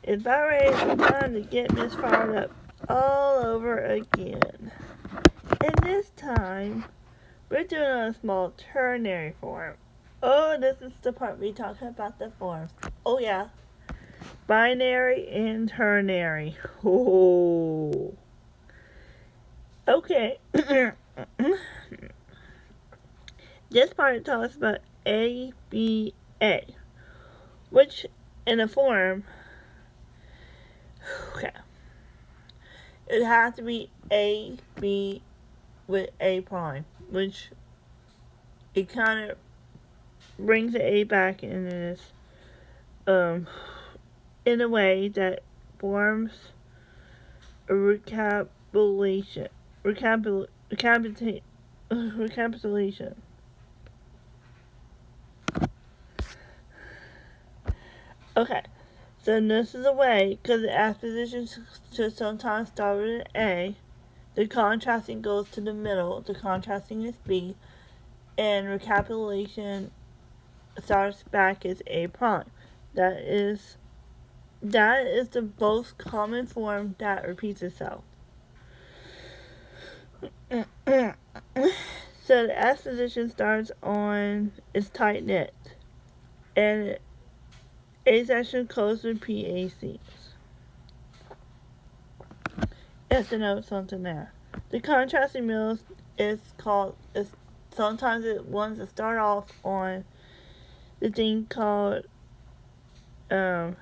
it's about ready for time to get Miss fired up all over again. And this time, we're doing a small ternary form. Oh, this is the part we talk about the forms. Oh yeah, binary and ternary. Oh. Okay. This part talks about ABA, which in a form, okay, it has to be AB with A prime, which it kind of brings the A back in this, in a way that forms a recapitulation. Okay, so this is a way, because the exposition should sometimes start with an A, the contrasting goes to the middle, the contrasting is B, and recapitulation starts back as A prime. That is the most common form that repeats itself. So the exposition starts on is tight knit, and A section closes with PACs. Just to note something there. The contrasting middle is sometimes it wants to start off on the thing called either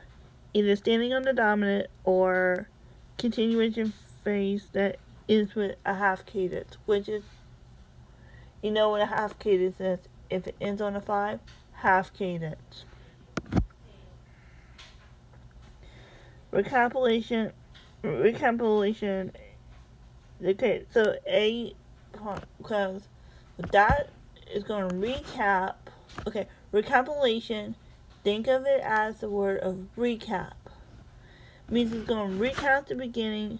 standing on the dominant or continuation phase that is with a half cadence, which is, you know what a half cadence is, if it ends on a 5, half cadence. Recapitulation, okay, so A, because that is going to recap, okay, recapitulation, think of it as the word of recap. Means it's going to recap the beginning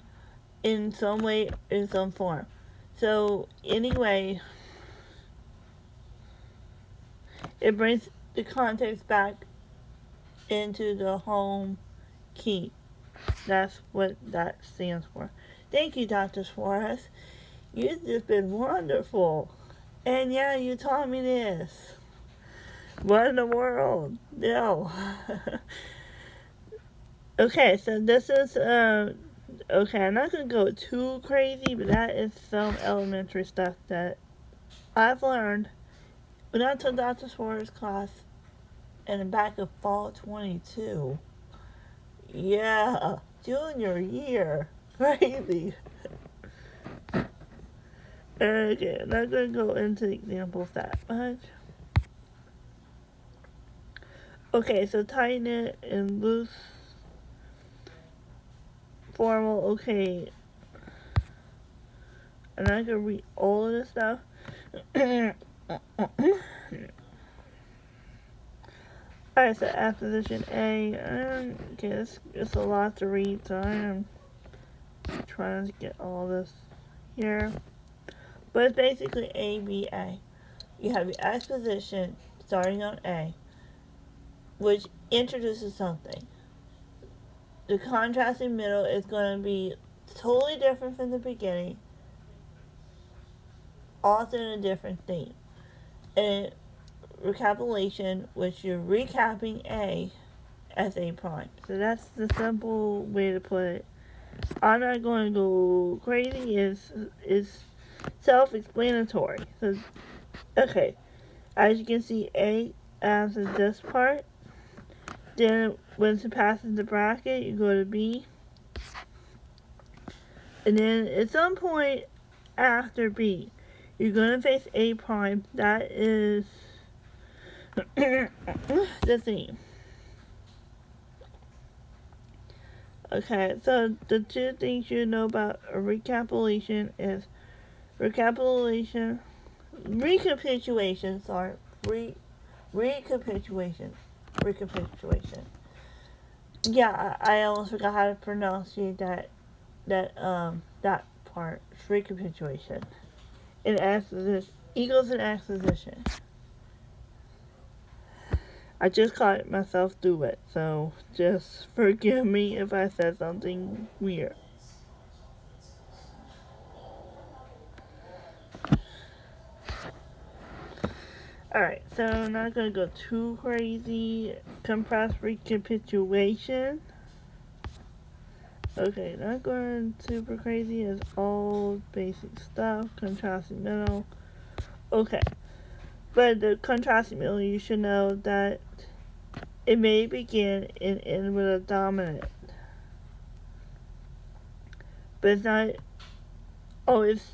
in some way, in some form. So, anyway, it brings the context back into the home key. That's what that stands for. Thank you, Dr. Suarez. You've just been wonderful. And yeah, you taught me this. What in the world? No. Okay, so this is, okay, I'm not going to go too crazy, but that is some elementary stuff that I've learned when I took Dr. Suarez's class in the back of fall 22. Yeah, junior year. Crazy. Okay, I'm not going to go into examples that much. Okay, so tight knit and loose formal, okay. I'm not going to read all of this stuff. Alright, so exposition A. Okay, it's a lot to read, so I am trying to get all this here. But it's basically ABA. You have your exposition starting on A, which introduces something. The contrasting middle is going to be totally different from the beginning, also in a different theme. And recapitulation, which you're recapping A as A prime. So that's the simple way to put it. I'm not going to go crazy. Is self-explanatory. So, okay, as you can see, A answers this part. Then once it passes the bracket, you go to B. And then at some point after B, you're going to face A prime. That is the theme. Okay, so the two things you know about a recapitulation is recapitulation. Yeah, I almost forgot how to pronounce that part. Recapitulation. And exposition equals an exposition. I just caught myself do it, so just forgive me if I said something weird. Alright, so I'm not gonna go too crazy. Compressed recapitulation. Okay, not going super crazy. It's all basic stuff. Contrasting middle. Okay. But the contrasting middle, you should know that it may begin and end with a dominant. But it's not always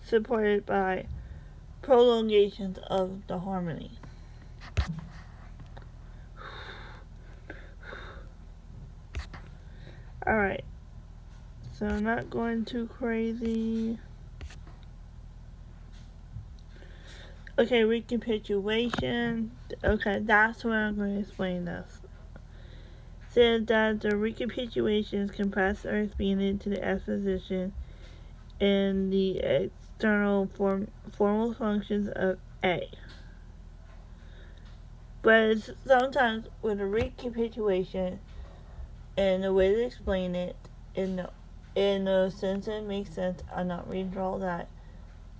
supported by prolongations of the harmony. Alright, so I'm not going too crazy. Okay, recapitulation. Okay, that's where I'm going to explain this. Said that the recapitulation is compressed Earth being into the exposition in the external formal functions of A. But sometimes with a recapitulation, and the way to explain it in the sense that it makes sense, I'm not reading all that.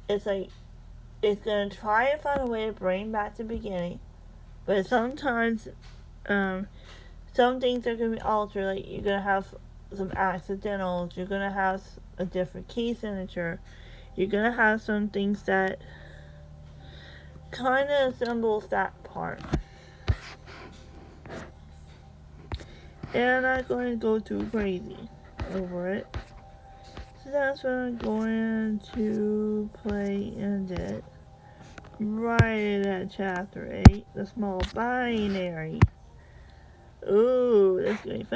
It's like it's gonna try and find a way to bring back to the beginning, but sometimes some things are gonna be altered. Like you're gonna have some accidentals. You're gonna have a different key signature. You're gonna have some things that kind of resembles that part. And I'm not going to go too crazy over it. So that's what I'm going to play and it. Right at chapter 8, the small binary. Ooh, that's going to be fun.